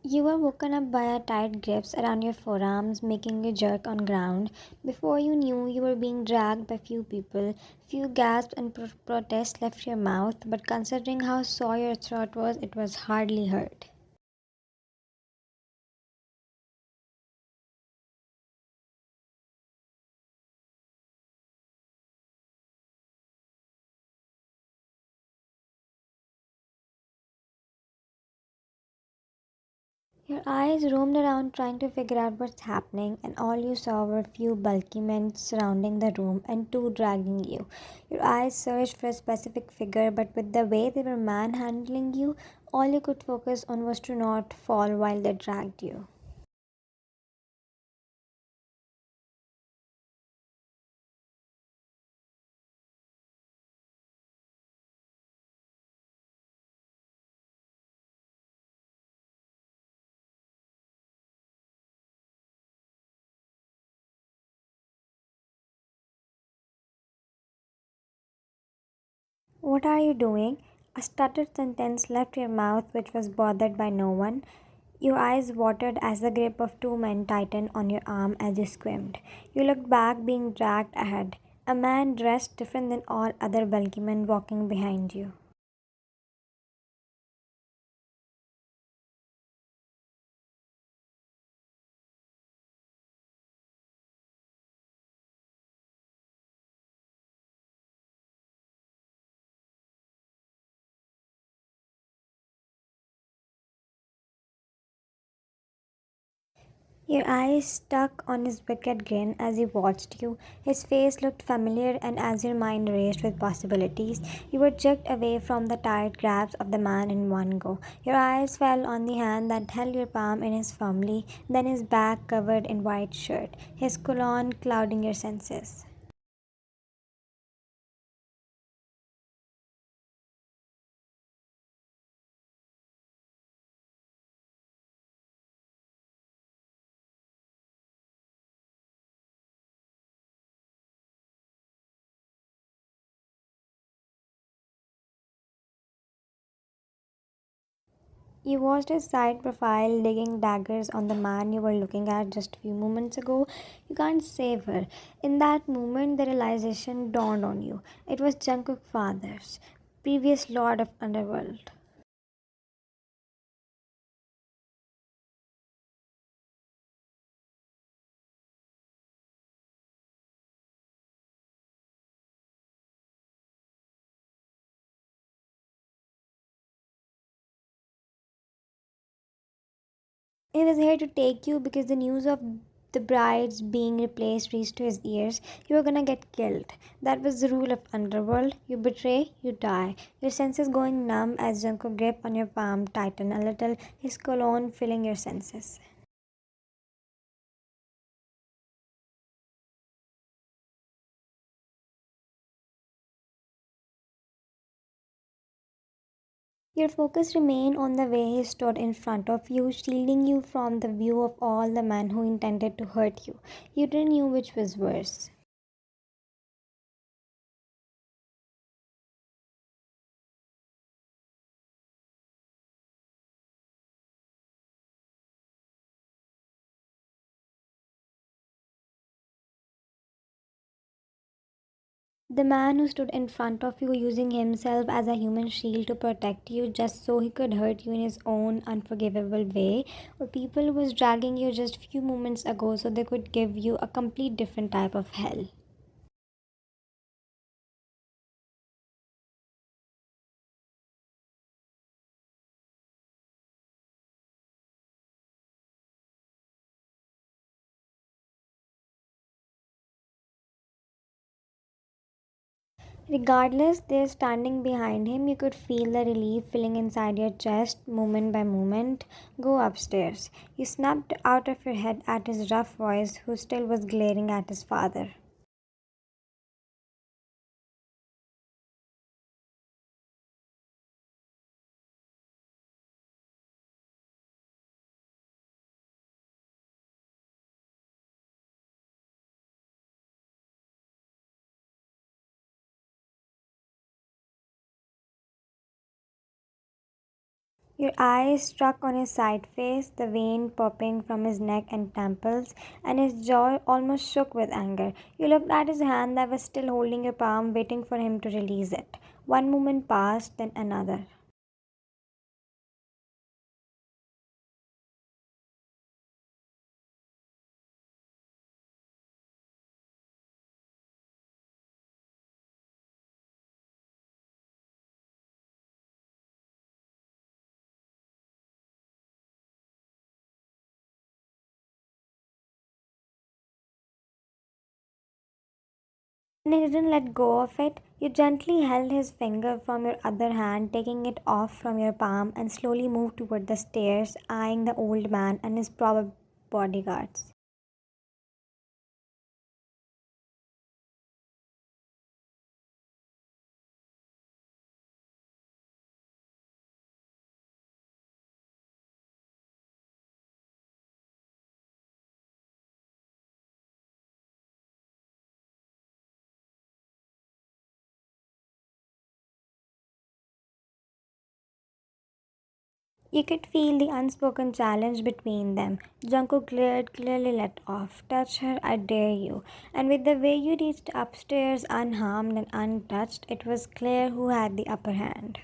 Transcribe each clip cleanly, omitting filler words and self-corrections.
You were woken up by a tight grips around your forearms, making you jerk on ground. Before you knew, you were being dragged by few people. Few gasps and protest left your mouth, but considering how sore your throat was, it was hardly hurt. Your eyes roamed around trying to figure out what's happening, and all you saw were few bulky men surrounding the room and two dragging you. Your eyes searched for a specific figure, but with the way they were manhandling you, all you could focus on was to not fall while they dragged you. What are you doing? A stuttered sentence left your mouth, which was bothered by no one. Your eyes watered as the grip of two men tightened on your arm as you squirmed. You looked back, being dragged ahead. A man dressed different than all other bulky men walking behind you. Your eyes stuck on his wicked grin as he watched you. His face looked familiar, and as your mind raced with possibilities, you were jerked away from the tight grasp of the man in one go. Your eyes fell on the hand that held your palm in his firmly, then his back covered in white shirt, his cologne clouding your senses. You watched his side profile digging daggers on the man you were looking at just a few moments ago. You can't save her. In that moment, the realization dawned on you. It was Jungkook Fathers, previous Lord of Underworld. He was here to take you because the news of the brides being replaced reached to his ears. You were gonna get killed. That was the rule of Underworld. You betray, you die. Your senses going numb as Jungkook grip on your palm tightened a little, his cologne filling your senses. Your focus remained on the way he stood in front of you, shielding you from the view of all the men who intended to hurt you. You didn't know which was worse. The man who stood in front of you using himself as a human shield to protect you just so he could hurt you in his own unforgivable way, or people who was dragging you just few moments ago so they could give you a complete different type of hell. Regardless, there standing behind him, you could feel the relief filling inside your chest moment by moment. Go upstairs. You snapped out of your head at his rough voice, who still was glaring at his father. Your eyes struck on his side face, the vein popping from his neck and temples, and his jaw almost shook with anger. You looked at his hand that was still holding your palm, waiting for him to release it. One moment passed, then another. And he didn't let go of it. You gently held his finger from your other hand, taking it off from your palm, and slowly moved toward the stairs, eyeing the old man and his probable bodyguards. You could feel the unspoken challenge between them. Jungkook glared, clearly let off. Touch her, I dare you. And with the way you reached upstairs unharmed and untouched, it was clear who had the upper hand.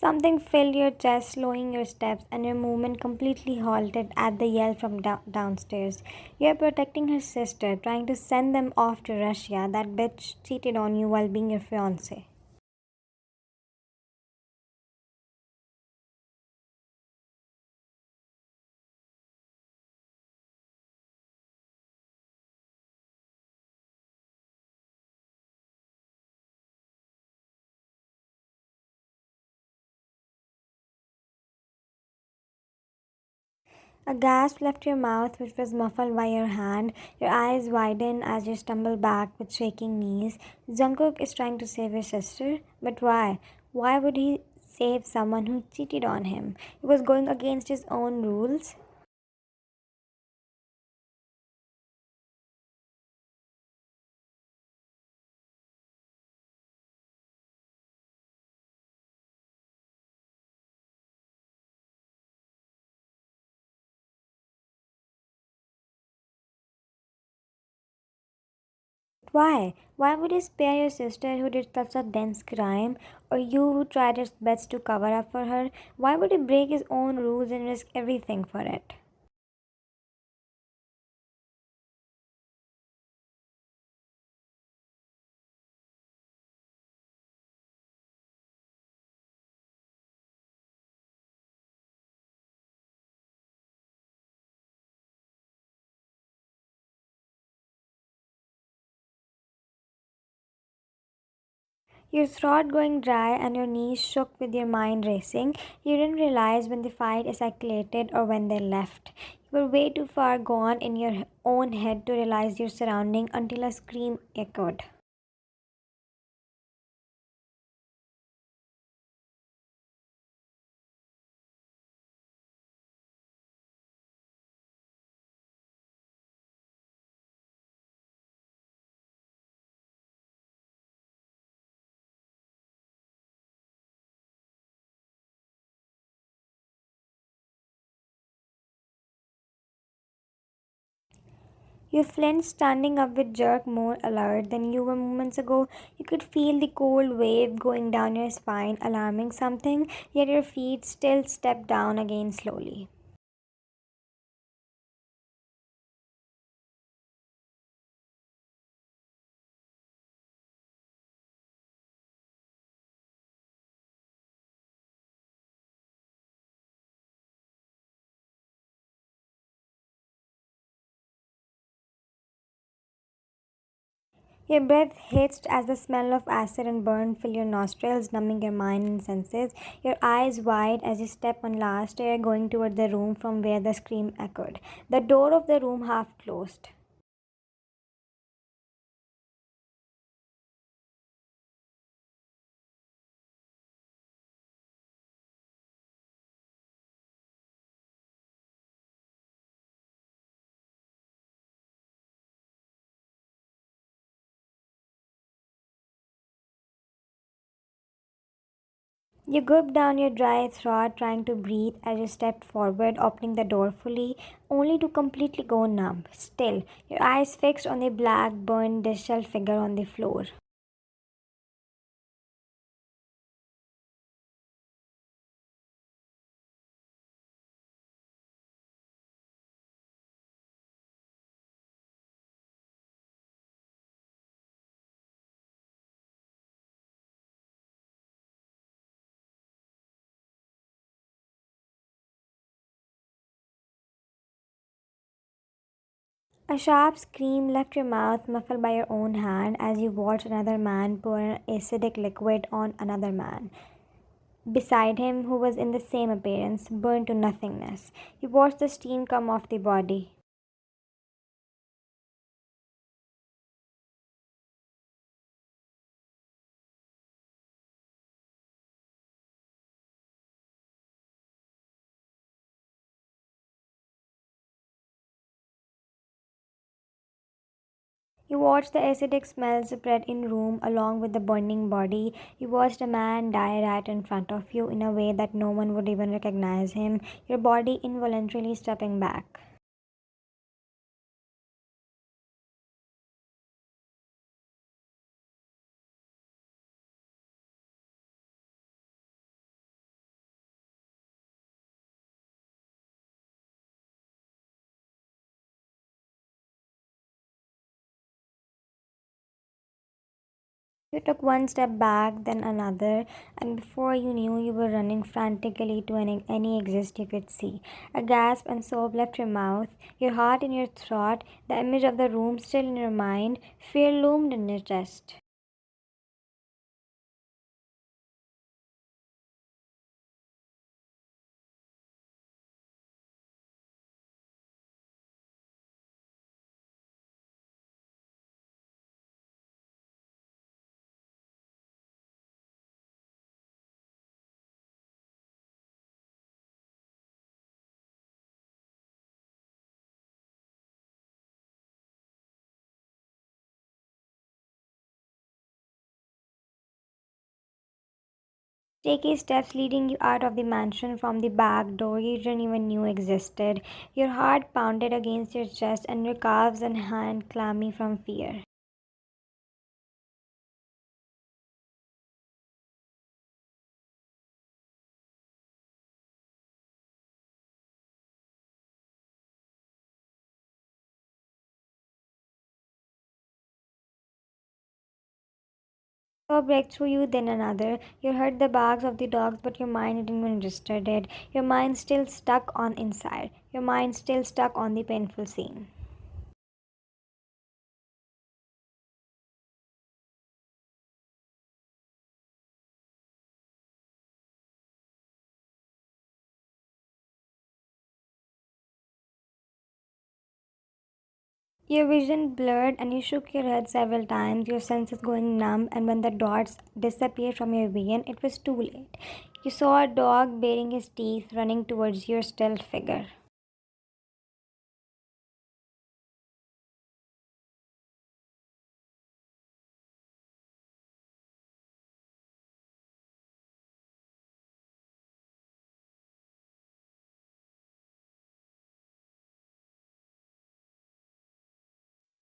Something filled your chest, slowing your steps, and your movement completely halted at the yell from downstairs. You're protecting her sister, trying to send them off to Russia. That bitch cheated on you while being your fiance. A gasp left your mouth, which was muffled by your hand. Your eyes widen as you stumble back with shaking knees. Jungkook is trying to save his sister, but why? Why would he save someone who cheated on him? He was going against his own rules. Why? Why would he spare your sister who did such a dense crime? Or you who tried his best to cover up for her? Why would he break his own rules and risk everything for it? Your throat going dry and your knees shook with your mind racing. You didn't realize when the fight escalated or when they left. You were way too far gone in your own head to realize your surrounding until a scream echoed. You flinched, standing up with jerk more alert than you were moments ago. You could feel the cold wave going down your spine, alarming something, yet your feet still stepped down again slowly. Your breath hissed as the smell of acid and burn filled your nostrils, numbing your mind and senses. Your eyes wide as you step on last stair, going toward the room from where the scream echoed. The door of the room half closed. You gulped down your dry throat, trying to breathe as you stepped forward, opening the door fully, only to completely go numb. Still, your eyes fixed on the black, burned, disheveled figure on the floor. A sharp scream left your mouth, muffled by your own hand, as you watched another man pour an acidic liquid on another man beside him who was in the same appearance, burned to nothingness. You watched the steam come off the body. You watched the acidic smell spread in room along with the burning body. You watched a man die right in front of you in a way that no one would even recognize him, your body involuntarily stepping back. You took one step back, then another, and before you knew, you were running frantically to any exit you could see. A gasp and sob left your mouth, your heart in your throat, the image of the room still in your mind, fear loomed in your chest. Shaky steps leading you out of the mansion from the back door you didn't even knew existed. Your heart pounded against your chest and your calves and hand clammy from fear. A break through you, then another. You heard the barks of the dogs, but your mind didn't even register it. Your mind still stuck on inside. Your mind still stuck on the painful scene. Your vision blurred and you shook your head several times, your senses going numb, and when the dots disappeared from your vision, it was too late. You saw a dog baring his teeth, running towards your stealth figure.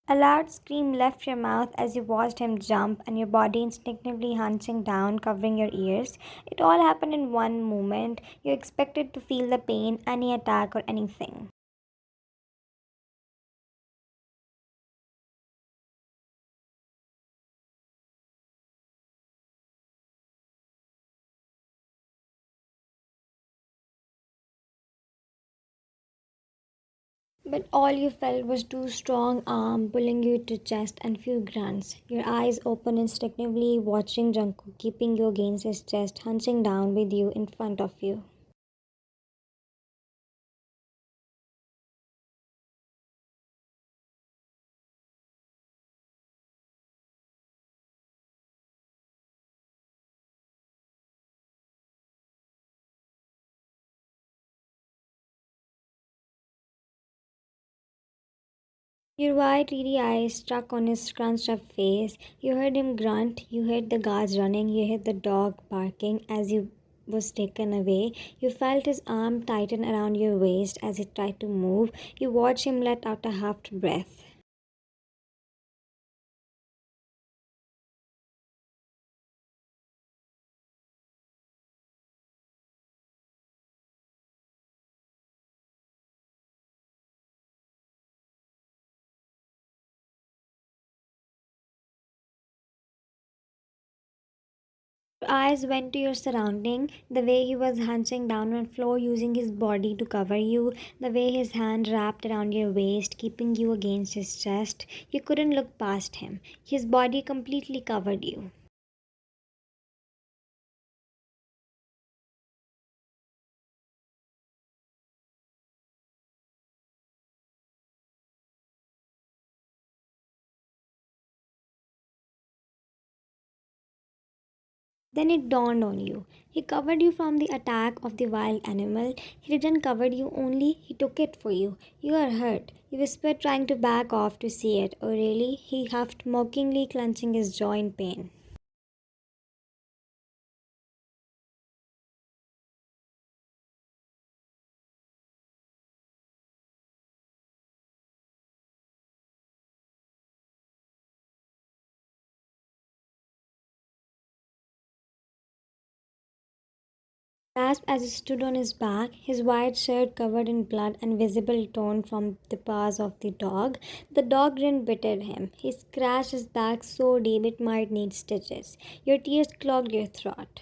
A loud scream left your mouth as you watched him jump, and your body instinctively hunching down, covering your ears. It all happened in one moment. You expected to feel the pain, any attack, or anything. But all you felt was two strong arms pulling you to chest and few grunts. Your eyes open instinctively, watching Jungkook, keeping you against his chest, hunching down with you in front of you. Your wide, greedy eyes struck on his scrunched up face. You heard him grunt, you heard the guards running, you heard the dog barking as you was taken away. You felt his arm tighten around your waist as he tried to move. You watched him let out a half breath. Your eyes went to your surrounding, the way he was hunching down on the floor using his body to cover you, the way his hand wrapped around your waist, keeping you against his chest. You couldn't look past him. His body completely covered you. Then it dawned on you. He covered you from the attack of the wild animal. He didn't cover you only, he took it for you. You are hurt. You whispered, trying to back off to see it. Oh, really? He huffed, mockingly clenching his jaw in pain. Gasped as he stood on his back, his white shirt covered in blood and visible torn from the paws of the dog. The dog didn't bite at him. He scratched his back so deep it might need stitches. Your tears clogged your throat.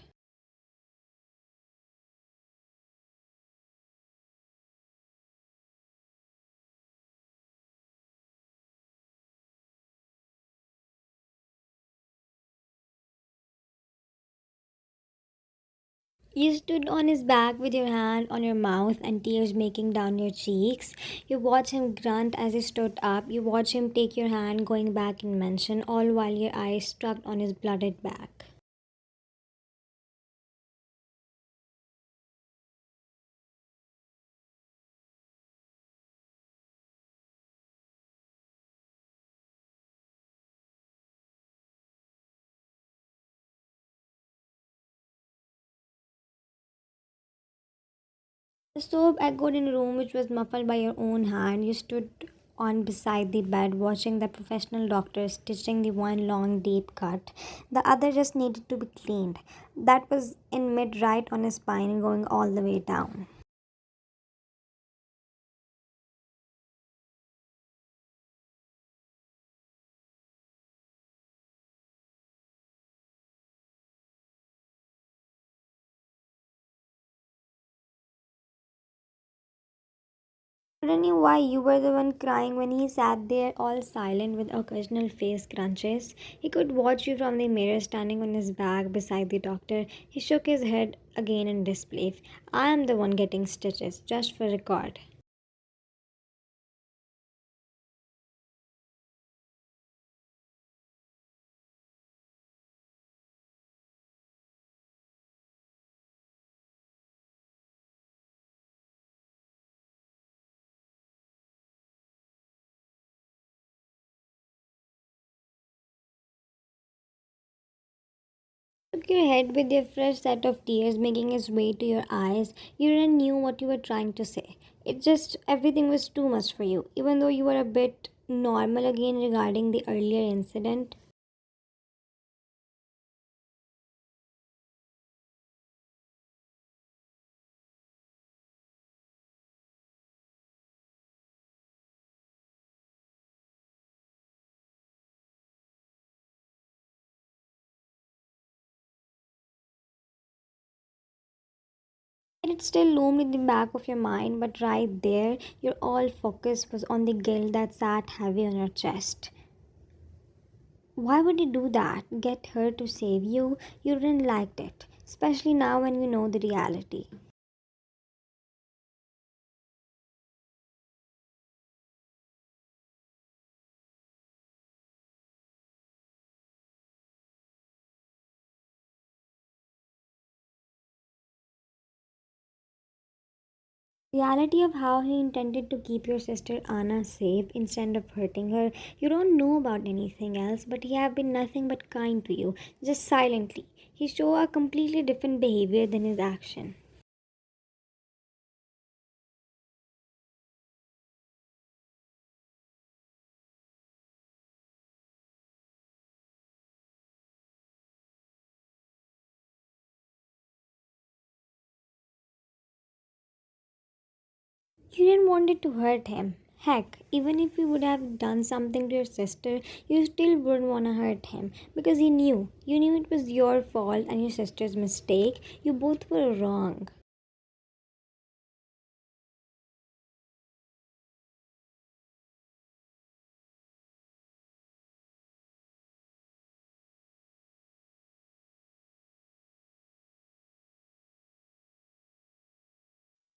You stood on his back with your hand on your mouth and tears making down your cheeks. You watched him grunt as he stood up. You watched him take your hand going back in mention, all while your eyes stuck on his blooded back. The sob echoed in a room which was muffled by your own hand. You stood on beside the bed, watching the professional doctor stitching the one long deep cut. The other just needed to be cleaned. That was in mid right on his spine, going all the way down. Couldn't you why you were the one crying when he sat there all silent with occasional face crunches? He could watch you from the mirror standing on his back beside the doctor. He shook his head again in disbelief. I am the one getting stitches, just for record. Took your head with a fresh set of tears making its way to your eyes. You didn't knew what you were trying to say. It just everything was too much for you, even though you were a bit normal again regarding the earlier incident. And it still loomed in the back of your mind, but right there, your all focus was on the guilt that sat heavy on your chest. Why would you do that? Get her to save you? You didn't like it, especially now when you know the reality. Reality of how he intended to keep your sister Anna safe instead of hurting her. You don't know about anything else, but he have been nothing but kind to you, just silently. He show a completely different behavior than his action. You didn't want it to hurt him. Heck, even if you would have done something to your sister, you still wouldn't want to hurt him because he knew. You knew it was your fault and your sister's mistake. You both were wrong.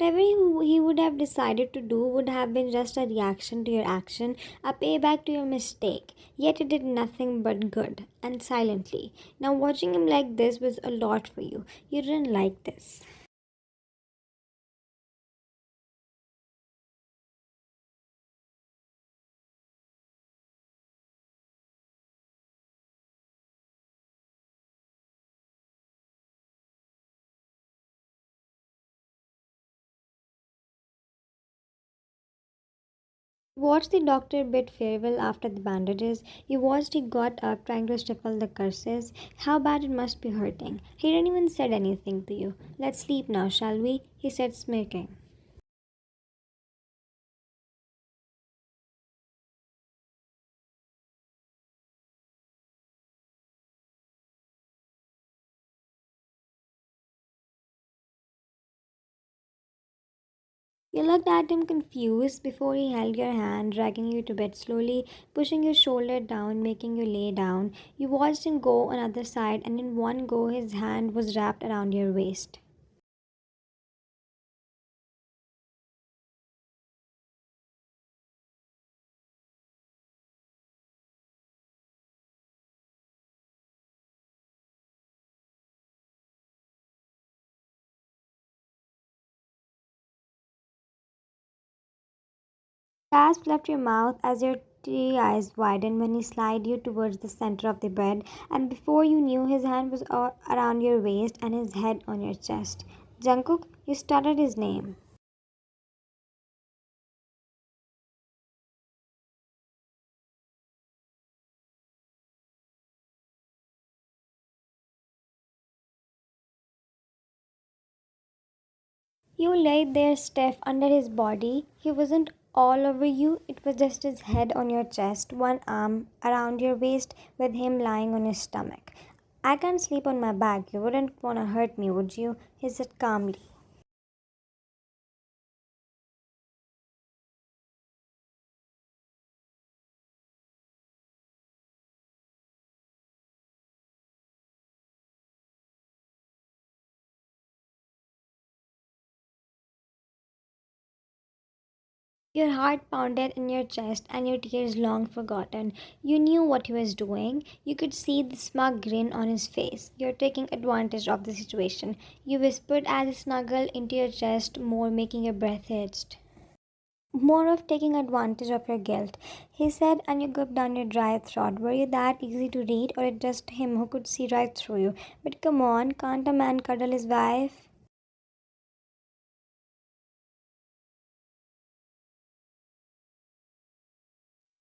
Whatever he would have decided to do would have been just a reaction to your action, a payback to your mistake. Yet it did nothing but good, and silently. Now, watching him like this was a lot for you. You didn't like this. Watched the doctor bid farewell after the bandages. You watched he got up trying to stifle the curses. How bad it must be hurting. He didn't even said anything to you. Let's sleep now, shall we? He said, smirking. You looked at him confused before he held your hand, dragging you to bed slowly, pushing your shoulder down, making you lay down. You watched him go on other side, and in one go, his hand was wrapped around your waist. Gasp left your mouth as your teary eyes widened when he slid you towards the center of the bed, and before you knew, his hand was around your waist and his head on your chest. Jungkook, you stuttered his name. You lay there stiff under his body. He wasn't all over you, it was just his head on your chest, one arm around your waist, with him lying on his stomach. I can't sleep on my back. You wouldn't want to hurt me, would you? He said calmly. Your heart pounded in your chest and your tears long forgotten. You knew what he was doing. You could see the smug grin on his face. You're taking advantage of the situation. You whispered as he snuggled into your chest, more making your breath hitched. More of taking advantage of your guilt, he said, and you gulped down your dry throat. Were you that easy to read, or it just him who could see right through you? But come on, can't a man cuddle his wife?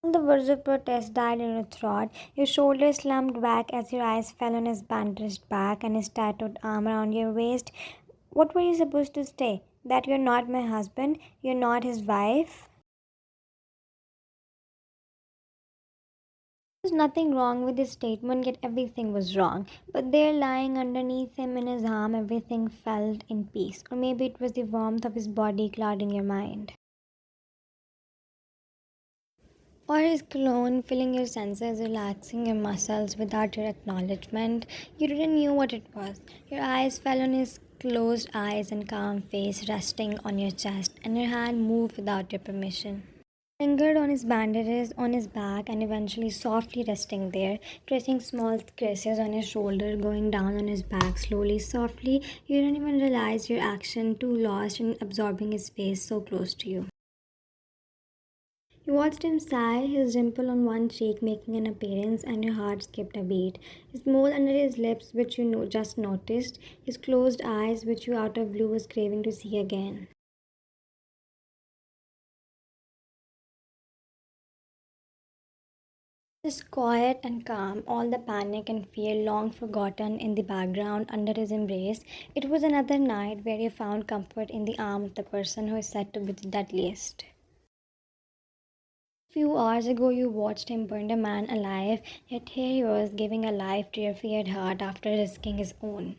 The words of protest died in your throat. Your shoulders slumped back as your eyes fell on his bandaged back and his tattooed arm around your waist. What were you supposed to say? That you're not my husband? You're not his wife? There was nothing wrong with his statement, yet everything was wrong. But there, lying underneath him in his arm, everything felt in peace. Or maybe it was the warmth of his body clouding your mind. Or his cologne filling your senses, relaxing your muscles without your acknowledgement. You didn't know what it was. Your eyes fell on his closed eyes and calm face resting on your chest, and your hand moved without your permission. Lingered on his bandages on his back and eventually softly resting there, tracing small creases on his shoulder, going down on his back slowly, softly. You don't even realize your action, too lost in absorbing his face so close to you. You watched him sigh, his dimple on one cheek making an appearance, and your heart skipped a beat. His mole under his lips, which you just noticed, his closed eyes, which you out of blue was craving to see again. Just quiet and calm, all the panic and fear long forgotten in the background under his embrace. It was another night where you found comfort in the arm of the person who is said to be the deadliest. Few hours ago, you watched him burn a man alive, yet here he was giving a life to your feared heart after risking his own.